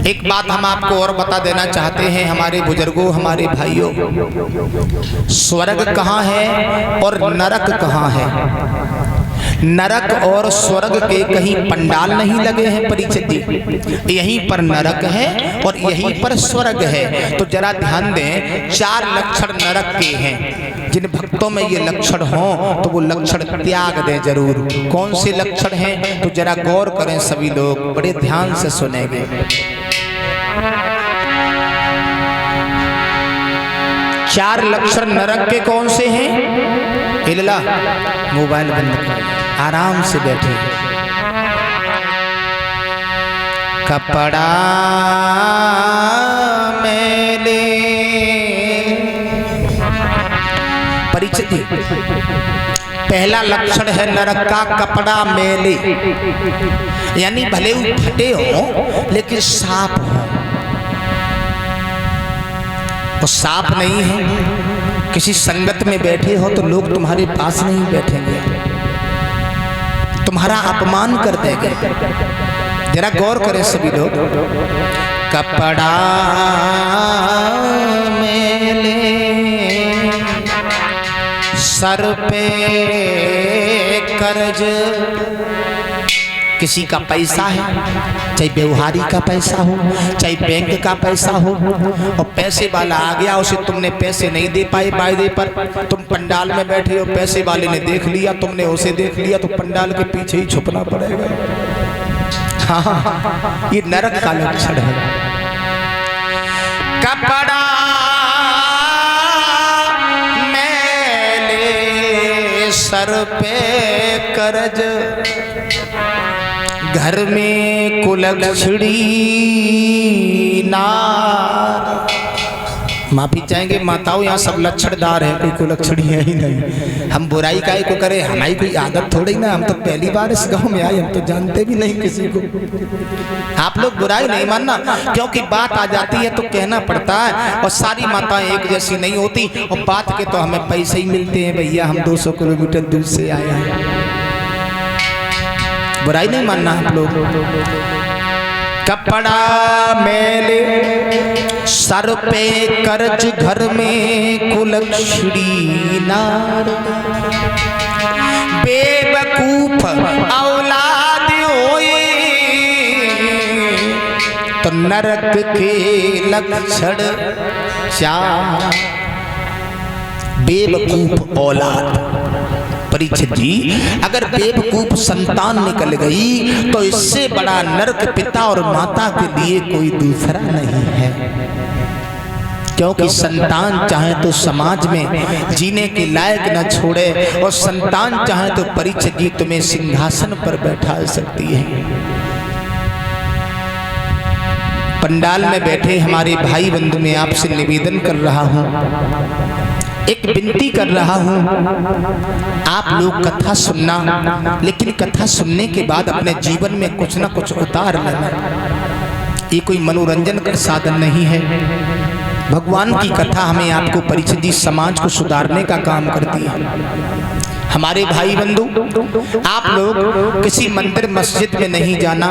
एक बात हम आपको और बता देना चाहते हैं हमारे बुजुर्गों, हमारे भाइयों, स्वर्ग कहाँ है और नरक कहाँ है। नरक और स्वर्ग के कहीं पंडाल नहीं लगे हैं परीक्षित जी, यहीं पर नरक है और यहीं पर स्वर्ग है। तो जरा ध्यान दें, 4 लक्षण नरक के हैं। जिन भक्तों में ये लक्षण हो तो वो लक्षण त्याग दें जरूर। कौन से लक्षण हैं तो जरा गौर करें सभी लोग, बड़े ध्यान से सुनेंगे। 4 लक्षण नरक के कौन से हैं? हिलला मोबाइल बंद कर, आराम से बैठे। कपड़ा मैले परिचित। पहला लक्षण है नरक का कपड़ा मैले, यानी भले वो फटे हो लेकिन साफ हो। वो साफ नहीं है, किसी संगत में बैठे हो तो लोग तुम्हारे पास नहीं बैठेंगे, तुम्हारा अपमान कर देंगे। जरा गौर करें सभी लोग। कपड़ा मैले सर पे कर्ज, किसी का पैसा है, चाहे व्यवहारी का पैसा हो, चाहे बैंक का पैसा हो, और पैसे वाला आ गया, उसे तुमने पैसे नहीं दे पाए वायदे पर, तुम पंडाल में बैठे हो, पैसे वाले ने देख लिया, तुमने उसे देख लिया, तो पंडाल के पीछे ही छुपना पड़ेगा। हाँ, ये नरक का लक्षण है। कपड़ा मैले सर पे कर्ज, घर में कुलक्षणी नार। माफी चाहेंगे माताओं, यहाँ सब लक्षणदार है, कोई कुलक्षणी है ही नहीं। हम बुराई काहे को करें, हमारी कोई आदत थोड़ी ना, हम तो पहली बार इस गांव में आए, हम तो जानते भी नहीं किसी को। आप लोग बुराई नहीं मानना, क्योंकि बात आ जाती है तो कहना पड़ता है, और सारी माताएं एक जैसी नहीं होती, और बात के तो हमें पैसे ही मिलते हैं भैया, हम 200 किलोमीटर दूर से आए हैं। बुराई नहीं मानना आप लोग। कपड़ा मैले सर पे कर्ज, घर में कुलक्षणी नार, बेवकूफ औलाद होए तो नरक के लक्षण 4। बेवकूफ औलाद। परीक्षित जी, अगर बेवकूफ संतान निकल गई तो इससे बड़ा नरक पिता और माता के लिए कोई दूसरा नहीं है। क्योंकि संतान चाहे तो समाज में जीने के लायक न छोड़े, और संतान चाहे तो परीक्षित जी तुम्हें सिंहासन पर बैठा सकती है। पंडाल में बैठे हमारे भाई बंधु, मैं आपसे निवेदन कर रहा हूं, एक विनती कर रहा हूं, आप लोग कथा सुनना, लेकिन कथा सुनने के बाद अपने जीवन में कुछ ना कुछ उतार लेना। ये कोई मनोरंजन का साधन नहीं है। भगवान की कथा हमें आपको परिचित जी समाज को सुधारने का काम करती है। हमारे भाई बंधु, आप लोग किसी मंदिर मस्जिद में नहीं जाना।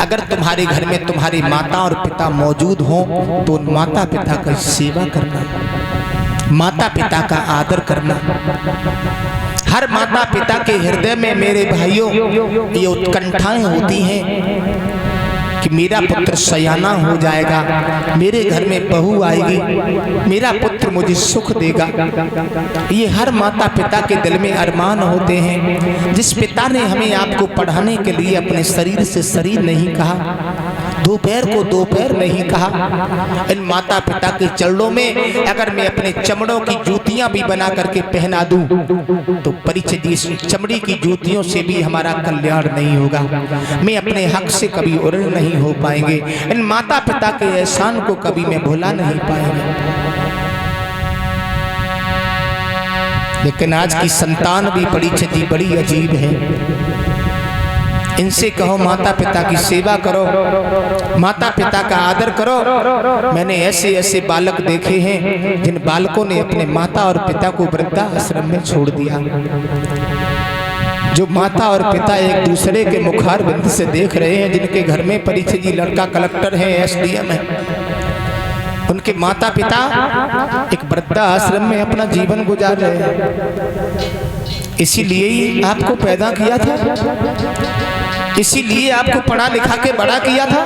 अगर तुम्हारे घर में तुम्हारी माता और पिता मौजूद हो तो उन माता पिता की सेवा करना, माता पिता का आदर करना। हर माता पिता के हृदय में मेरे भाइयों ये उत्कंठाएं होती हैं कि मेरा पुत्र सयाना हो जाएगा, मेरे घर में बहू आएगी, मेरा पुत्र मुझे सुख देगा। ये हर माता पिता के दिल में अरमान होते हैं। जिस पिता ने हमें आपको पढ़ाने के लिए अपने शरीर से शरीर नहीं कहा, दोपहर को दोपहर नहीं कहा, इन माता पिता के चरणों में अगर मैं अपने चमड़ों की जूतियां भी बना करके पहना दूं तो परिचित इस चमड़ी की जूतियों से भी हमारा कल्याण नहीं होगा। मैं अपने हक से कभी उड़ नहीं हो पाएंगे। इन माता पिता के एहसान को कभी मैं भुला नहीं पाएंगे। लेकिन आज की संतान भी परिचित बड़ी अजीब है। इनसे कहो माता पिता की सेवा करो, माता पिता का आदर करो। मैंने ऐसे ऐसे बालक देखे हैं जिन बालकों ने अपने माता और पिता को वृद्धाश्रम में छोड़ दिया। जो माता और पिता एक दूसरे के मुखार बिंद से देख रहे हैं, जिनके घर में परिचय जी लड़का कलेक्टर है, एसडीएम है, उनके माता पिता एक वृद्धा आश्रम में अपना जीवन गुजार रहे हैं। इसीलिए ही आपको पैदा किया था, इसीलिए आपको पढ़ा लिखा के बड़ा किया था।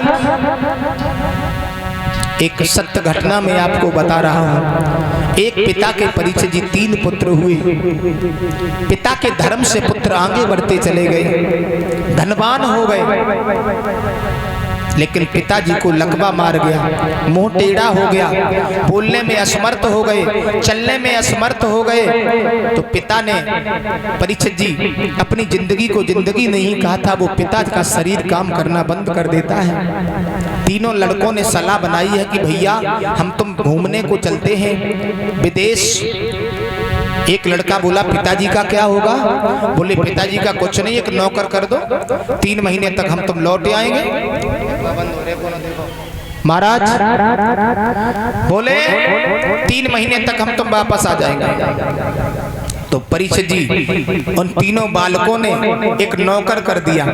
एक सत्य घटना में आपको बता रहा हूँ। एक पिता के परिचय जी 3 पुत्र हुए। पिता के धर्म से पुत्र आगे बढ़ते चले गए, धनवान हो गए, लेकिन पिताजी को लकवा मार गया, मुंह टेढ़ा हो गया, बोलने में असमर्थ हो गए, चलने में असमर्थ हो गए। तो पिता ने, परीक्षित जी अपनी जिंदगी को जिंदगी नहीं कहा था, वो पिता का शरीर काम करना बंद कर देता है। तीनों लड़कों ने सलाह बनाई है कि भैया हम तुम घूमने को चलते हैं विदेश। एक लड़का बोला पिताजी का क्या होगा? बोले पिताजी का कुछ नहीं, एक नौकर कर दो, 3 महीने तक हम तुम लौट आएंगे। महाराज बोले 3 महीने तक हम तुम वापस आ जाएंगे। तो परिचय जी उन तीनों बालकों ने एक नौकर कर दिया,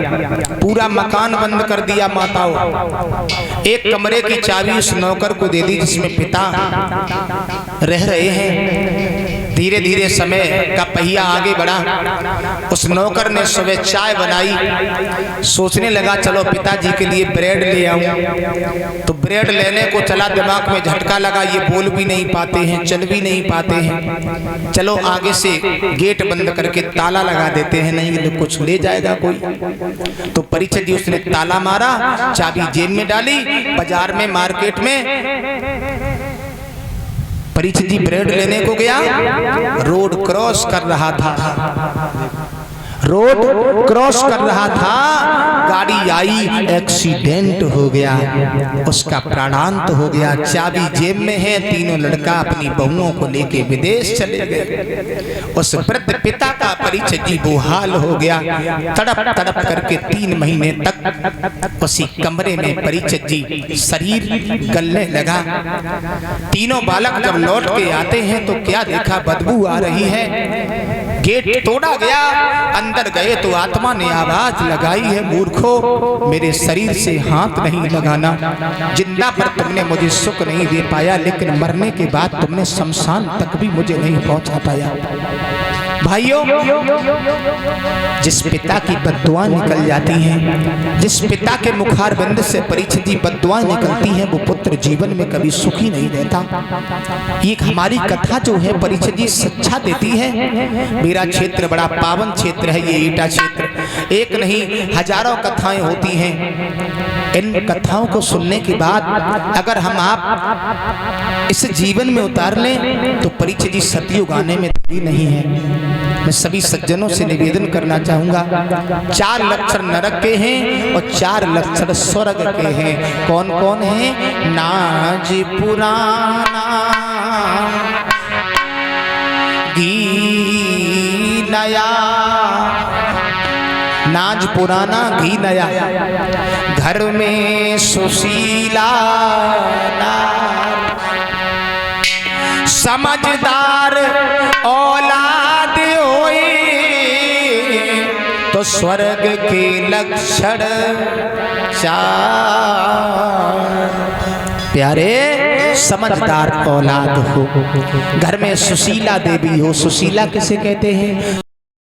पूरा मकान बंद कर दिया माताओं। एक कमरे की चाबी उस नौकर को दे दी जिसमें पिता रह रहे हैं। धीरे धीरे समय का पहिया आगे बढ़ा। उस नौकर ने सुबह चाय बनाई, सोचने लगा चलो पिताजी के लिए ब्रेड ले आऊं। तो ब्रेड लेने को चला, दिमाग में झटका लगा, ये बोल भी नहीं पाते हैं, चल भी नहीं पाते हैं, चलो आगे से गेट बंद करके ताला लगा देते हैं, नहीं कुछ ले जाएगा कोई। तो परिचय जी उसने ताला मारा, चाबी जेब में डाली, बाजार में मार्केट में परिचय जी ब्रेड लेने को गया, रोड क्रॉस कर रहा था, रोड क्रॉस कर रहा था, गाड़ी आई, एक्सीडेंट हो गया, उसका प्राणांत हो गया। चाबी जेब में है, तीनों लड़का अपनी बहुओं को लेके विदेश चले गए। उस वृद्ध पिता का परिचय जी बेहाल हो गया, तड़प तड़प करके 3 महीने तक उसी कमरे में परिचय जी शरीर गलने लगा। तीनों बालक जब लौट के आते हैं तो क्या देखा, बदबू आ रही है। गेट तोड़ा गया, अंदर गए तो आत्मा ने आवाज लगाई है, मूर्खों मेरे शरीर से हाथ नहीं लगाना। जिंदा पर तुमने मुझे सुख नहीं दे पाया, लेकिन मरने के बाद तुमने शमशान तक भी मुझे नहीं पहुंचा पाया। भाइयों, जिस पिता की बद्दुआ निकल जाती हैं, जिस पिता के मुखार बिंद से परिचित बद्दुआ निकलती हैं, वो पुत्र जीवन में कभी सुखी नहीं रहता। ये हमारी कथा जो है परिचित जी शिक्षा देती है। मेरा क्षेत्र बड़ा पावन क्षेत्र है, ये ईटा क्षेत्र। एक नहीं हजारों कथाएं होती हैं। इन कथाओं को सुनने के बाद अगर हम आप इस जीवन में उतार लें तो परिचय जी सतयुग आने में देरी नहीं है। मैं सभी सज्जनों से निवेदन करना चाहूंगा, 4 लक्षण नरक के हैं और 4 लक्षण स्वर्ग के हैं। कौन कौन है? नाज पुराना घी नया, नाज पुराना घी नया, घर में सुशीला समझदार औलाद होए तो स्वर्ग के लक्षण 4। प्यारे, समझदार औलाद हो, घर में सुशीला देवी हो। सुशीला किसे कहते हैं?